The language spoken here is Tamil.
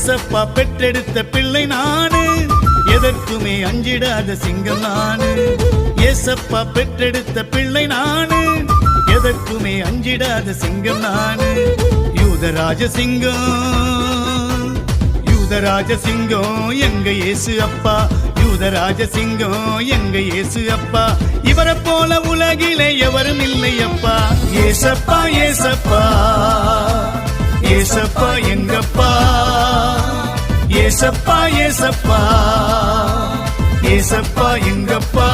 ஏசப்பா பெற்றெடுத்த பிள்ளை நானு, எதற்குமே அஞ்சிடாத சிங்கம் நானு. ஏசப்பா பெற்றெடுத்த பிள்ளை நானு, எதற்குமே அஞ்சிடாத சிங்கம் நானு. யூதராஜ சிங்கம், யூதராஜ சிங்கம் எங்க இயேசு அப்பா. யூதராஜ சிங்கம் எங்க இயேசு அப்பா. இவரை போல உலகிலே எவரும் இல்லை அப்பா. ஏசப்பா ஏசப்பா ஏசப்பா எங்கப்பா. ஏசப்பா ஏசப்பா ஏசப்பா எங்கப்பா.